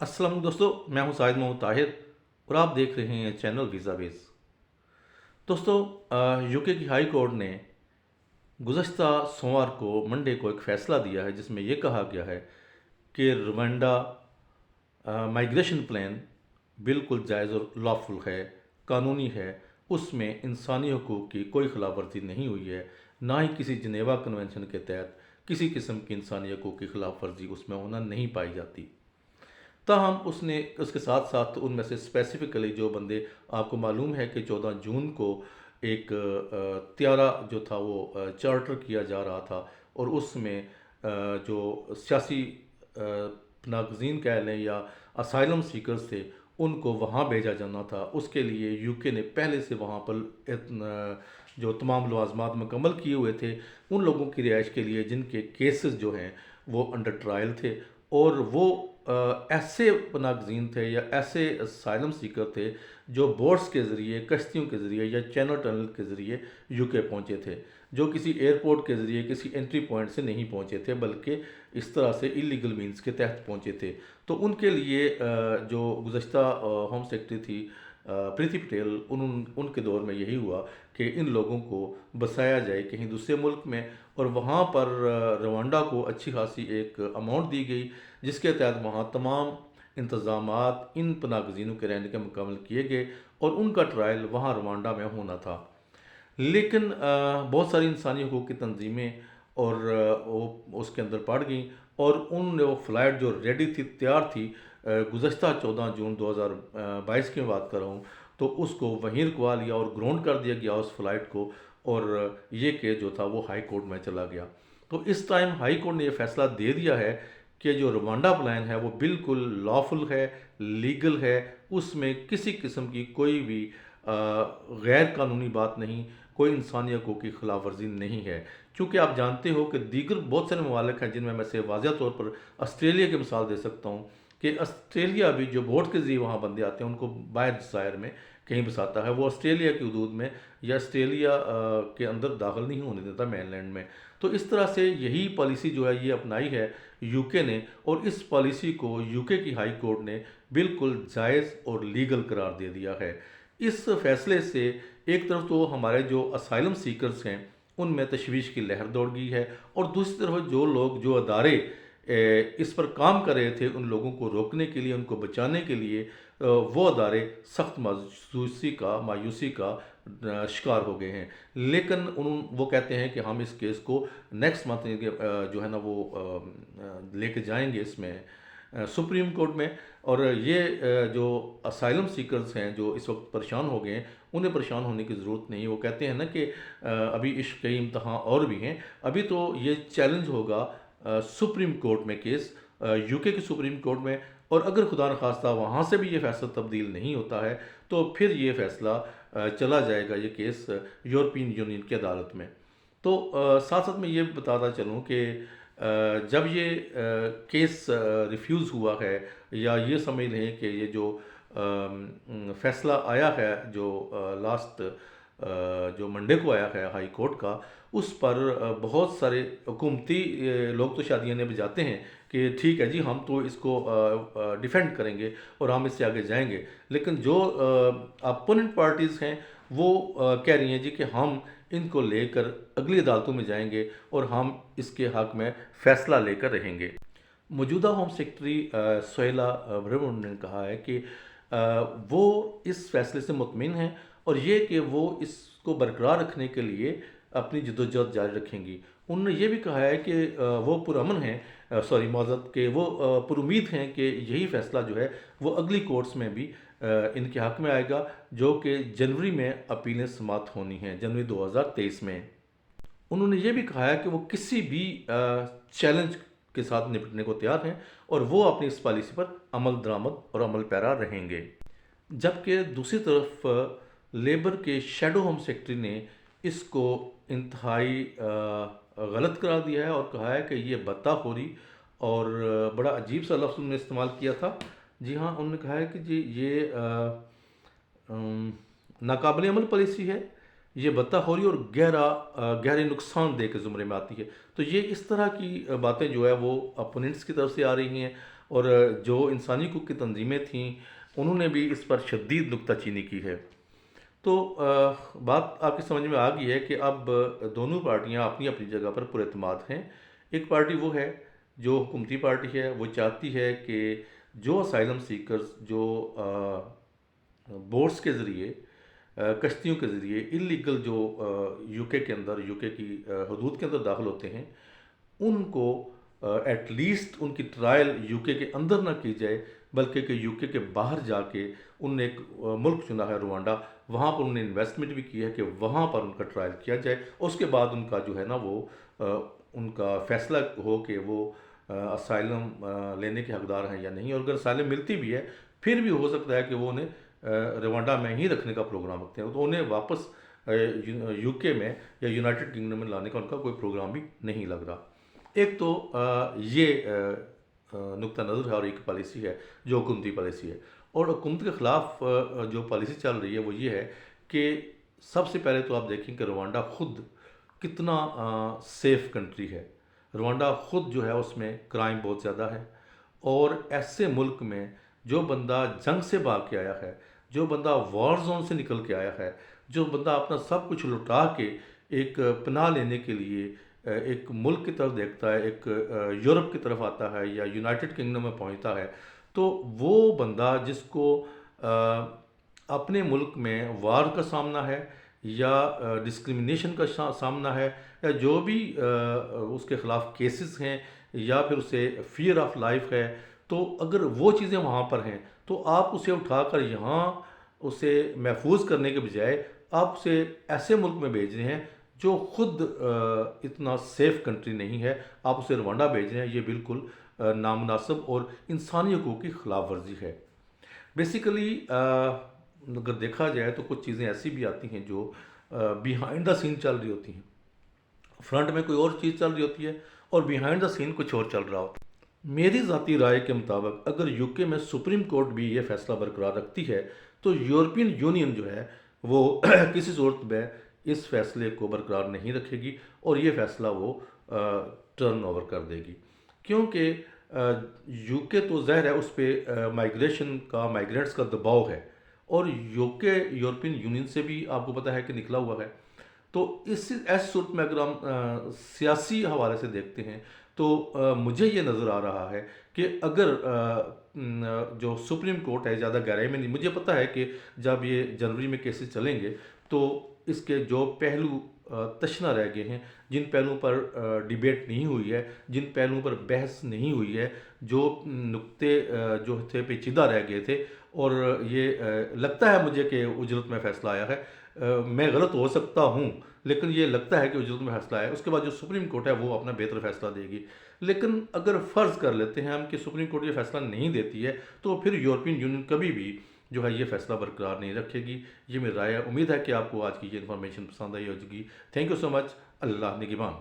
अस्सलाम वालेकुम दोस्तों, मैं हूं साहिद मोहम्मद ताहिर और आप देख रहे हैं चैनल वीज़ा बेस। दोस्तों, यूके की हाई कोर्ट ने गुज़श्ता सोमवार को मंडे को एक फ़ैसला दिया है जिसमें यह कहा गया है कि रवांडा माइग्रेशन प्लान बिल्कुल जायज़ और लॉफुल है, कानूनी है। उसमें इंसानी हकूक़ की कोई खिलाफ वर्जी नहीं हुई है, ना ही किसी जनेवा कन्वेंशन के तहत किसी किस्म की इंसानी हकूक़ की खिलाफ वर्जी उसमें होना नहीं पाई जाती। ताहम उसने उसके साथ साथ उनमें से स्पेसिफिकली जो बंदे आपको मालूम है कि 14 जून को एक त्यारा जो था वो चार्टर किया जा रहा था और उसमें जो सियासी नागज़ीन कह लें या असाइलम सीकर्स थे उनको वहाँ भेजा जाना था। उसके लिए यूके ने पहले से वहाँ पर जो तमाम लवाजमात मुकम्मल किए हुए थे उन लोगों की रिहाइश के लिए जिनके केसेस जो हैं वो अंडर ट्रायल थे और वो ऐसे नागज़ीन थे या ऐसे असाइलम सीकर थे जो बोट्स के ज़रिए, कश्तियों के ज़रिए या चैनल टनल के ज़रिए यूके पहुँचे थे, जो किसी एयरपोर्ट के ज़रिए किसी एंट्री पॉइंट से नहीं पहुँचे थे बल्कि इस तरह से इलीगल मीन्स के तहत पहुँचे थे। तो उनके लिए जो गुज़श्ता होम सेक्रेटरी थी प्रीति पटेल, उनके दौर में यही हुआ कि इन लोगों को बसाया जाए कहीं दूसरे मुल्क में और वहाँ पर रवांडा को अच्छी खासी एक अमाउंट दी गई जिसके तहत वहाँ तमाम इंतज़ामात इन नागज़ीनों के रहने के मुकम्मल किए गए और उनका ट्रायल वहाँ रवांडा में होना था। लेकिन बहुत सारी इंसानी हकूक़ की तंजीमें और वो उसके अंदर पड़ गई और उन वो फ़्लाइट जो रेडी थी, तैयार थी, गुज़श्ता 14 जून 2022 की मैं बात कर रहा हूँ, तो उसको वहीं रुकवा लिया और ग्राउंड कर दिया गया उस फ़्लाइट को और ये केस जो था वो हाई कोर्ट में चला गया। तो इस टाइम हाई कोर्ट ने ये फ़ैसला दे दिया है कि जो रवांडा प्लान है वो बिल्कुल लॉफुल है, लीगल है, उसमें किसी किस्म की कोई भी गैर कानूनी बात नहीं, कोई इंसानी हकूक़ की खिलाफ वर्जी नहीं है। चूँकि आप जानते हो कि दीगर बहुत सारे ममालिक हैं जिनमें मैं से वाज़ह तौर पर ऑस्ट्रेलिया की मिसाल दे सकता हूँ कि ऑस्ट्रेलिया भी जो बोट के ज़रिए वहाँ बंदे आते हैं उनको बाहर ज़ाहिर में कहीं बसाता है, वो ऑस्ट्रेलिया की हदूद में या ऑस्ट्रेलिया के अंदर दाखिल नहीं होने देता मेनलैंड में। तो इस तरह से यही पॉलिसी जो है ये अपनाई है यूके ने और इस पॉलिसी को यूके की हाई कोर्ट ने बिल्कुल जायज़ और लीगल करार दे दिया है। इस फैसले से एक तरफ तो हमारे जो असाइलम सीकर्स हैं उनमें तशवीश की लहर दौड़ गई है और दूसरी तरफ जो लोग, जो अदारे इस पर काम कर रहे थे उन लोगों को रोकने के लिए, उनको बचाने के लिए, वो अदारे सख्त मायूसी का शिकार हो गए हैं। लेकिन वो कहते हैं कि हम इस केस को नेक्स्ट मंथ जो है ना वो लेके जाएंगे इसमें सुप्रीम कोर्ट में और ये जो असाइलम सीकर्स हैं जो इस वक्त परेशान हो गए हैं उन्हें परेशान होने की ज़रूरत नहीं। वो कहते हैं ना कि अभी इश्क कई इम्तहान और भी हैं, अभी तो ये चैलेंज होगा सुप्रीम कोर्ट में केस, यूके की सुप्रीम कोर्ट में, और अगर खुदा न खास्ता वहाँ से भी ये फैसला तब्दील नहीं होता है तो फिर ये फैसला चला जाएगा ये केस यूरोपियन यूनियन की अदालत में। तो साथ साथ मैं ये बताता चलूँ कि जब ये केस रिफ्यूज़ हुआ है या ये समझ लें कि ये जो फैसला आया है जो लास्ट जो मंडे को आया है हाई कोर्ट का, उस पर बहुत सारे हुकूमती लोग तो शादियाँ ने बजाते हैं कि ठीक है जी हम तो इसको डिफेंड करेंगे और हम इससे आगे जाएंगे, लेकिन जो अपोनेंट पार्टीज़ हैं वो कह रही हैं जी कि हम इनको लेकर अगली अदालतों में जाएंगे और हम इसके हक़ में फ़ैसला लेकर रहेंगे। मौजूदा होम सेक्रेटरी सोहेला ब्रह्मन ने कहा है कि वो इस फैसले से मुतमिन हैं और ये कि वो इसको बरकरार रखने के लिए अपनी जद्दोजहद जारी रखेंगी। उन्होंने ये भी कहा है कि वो पुरअमन हैं, सॉरी माज़रत, कि वो पुरुमीद हैं कि यही फ़ैसला जो है वो अगली कोर्ट्स में भी इनके हक़ में आएगा जो कि जनवरी में अपीलें समाप्त होनी हैं, जनवरी 2023 में। उन्होंने ये भी कहा है कि वो किसी भी चैलेंज के साथ निपटने को तैयार हैं और वो अपनी इस पॉलिसी पर अमल दरामद और अमल पैरा रहेंगे। जबकि दूसरी तरफ लेबर के शैडो होम सेक्रेटरी ने इसको इंतहाई गलत करार दिया है और कहा है कि ये बत्ताखोरी, और बड़ा अजीब सा लफ्ज़ उन्होंने इस्तेमाल किया था। जी हाँ, उन्होंने कहा है कि जी ये नाकाबिल अमल पॉलिसी है, ये बत्ताखोरी और गहरे नुकसानदेह के ज़ुमरे में आती है। तो ये इस तरह की बातें जो है वो अपोनेंट्स की तरफ से आ रही हैं اور جو انسانی حقوق کی تنظیمیں تھیں انہوں نے بھی اس پر شدید نکتہ چینی کی ہے۔ تو بات آپ کی سمجھ میں آ گئی ہے کہ اب دونوں پارٹیاں اپنی اپنی جگہ پر پر اعتماد ہیں۔ ایک پارٹی وہ ہے جو حکومتی پارٹی ہے، وہ چاہتی ہے کہ جو اسائلم سیکرز جو بوٹس کے ذریعے کشتیوں کے ذریعے انلیگل جو یو کے اندر یو کے کی حدود کے اندر داخل ہوتے ہیں، ان کو ایٹ لیسٹ ان کی ٹرائل یو کے اندر نہ کی جائے، بلکہ کہ یو کے باہر جا کے انہوں نے ایک ملک چنا ہے روانڈا، وہاں پر انہوں نے انویسٹمنٹ بھی کی ہے کہ وہاں پر ان کا ٹرائل کیا جائے، اس کے بعد ان کا جو ہے نا وہ ان کا فیصلہ ہو کہ وہ اسائلم لینے کے حقدار ہیں یا نہیں، اور اگر اسائلم ملتی بھی ہے پھر بھی ہو سکتا ہے کہ وہ انہیں روانڈا میں ہی رکھنے کا پروگرام رکھتے ہیں، تو انہیں واپس یو کے میں یا یونائٹڈ کنگڈم میں لانے کا ان کا کوئی پروگرام بھی نہیں لگ رہا۔ ایک تو یہ نقطہ نظر ہے اور ایک پالیسی ہے جو حکومتی پالیسی ہے، اور حکومت کے خلاف جو پالیسی چل رہی ہے وہ یہ ہے کہ سب سے پہلے تو آپ دیکھیں کہ روانڈا خود کتنا سیف کنٹری ہے۔ روانڈا خود جو ہے اس میں کرائم بہت زیادہ ہے، اور ایسے ملک میں جو بندہ جنگ سے بھاگ کے آیا ہے، جو بندہ وار زون سے نکل کے آیا ہے، جو بندہ اپنا سب کچھ لٹا کے ایک پناہ لینے کے لیے ایک ملک کی طرف دیکھتا ہے، ایک یورپ کی طرف آتا ہے یا یونائٹڈ کنگڈم میں پہنچتا ہے، تو وہ بندہ جس کو اپنے ملک میں وار کا سامنا ہے یا ڈسکریمنیشن کا سامنا ہے، یا جو بھی اس کے خلاف کیسز ہیں، یا پھر اسے فیئر آف لائف ہے، تو اگر وہ چیزیں وہاں پر ہیں تو آپ اسے اٹھا کر یہاں اسے محفوظ کرنے کے بجائے آپ اسے ایسے ملک میں بھیج رہے ہیں جو خود اتنا سیف کنٹری نہیں ہے، آپ اسے روانڈا بھیج رہے ہیں۔ یہ بالکل نامناسب اور انسانی حقوق کی خلاف ورزی ہے۔ بیسیکلی اگر دیکھا جائے تو کچھ چیزیں ایسی بھی آتی ہیں جو بیہائنڈ دا سین چل رہی ہوتی ہیں، فرنٹ میں کوئی اور چیز چل رہی ہوتی ہے اور بیہائنڈ دا سین کچھ اور چل رہا ہوتا ہے۔ میری ذاتی رائے کے مطابق اگر یو کے میں سپریم کورٹ بھی یہ فیصلہ برقرار رکھتی ہے تو یورپین یونین جو ہے وہ کسی صورت میں اس فیصلے کو برقرار نہیں رکھے گی، اور یہ فیصلہ وہ ٹرن اوور کر دے گی، کیونکہ یو کے تو ظاہر ہے اس پہ مائگریشن کا مائگرینٹس کا دباؤ ہے، اور یو کے یورپین یونین سے بھی آپ کو پتہ ہے کہ نکلا ہوا ہے۔ تو اس ایسی صورت میں اگر ہم سیاسی حوالے سے دیکھتے ہیں تو مجھے یہ نظر آ رہا ہے کہ اگر جو سپریم کورٹ ہے زیادہ گہرائی میں نہیں، مجھے پتہ ہے کہ جب یہ جنوری میں کیسز چلیں گے تو اس کے جو پہلو تشنا رہ گئے ہیں، جن پہلوؤں پر ڈیبیٹ نہیں ہوئی ہے، جن پہلوؤں پر بحث نہیں ہوئی ہے، جو نقطے جو تھے پیچیدہ رہ گئے تھے، اور یہ لگتا ہے مجھے کہ اجرت میں فیصلہ آیا ہے، میں غلط ہو سکتا ہوں لیکن یہ لگتا ہے کہ اجرت میں فیصلہ ہے، اس کے بعد جو سپریم کورٹ ہے وہ اپنا بہتر فیصلہ دے گی۔ لیکن اگر فرض کر لیتے ہیں ہم کہ سپریم کورٹ یہ فیصلہ نہیں دیتی ہے تو پھر یورپین یونین کبھی بھی جو ہے یہ فیصلہ برقرار نہیں رکھے گی۔ یہ میری رائے ہے۔ امید ہے کہ آپ کو آج کی یہ انفارمیشن پسند آئی ہوگی۔ تھینک یو سو مچ۔ اللہ نگہبان۔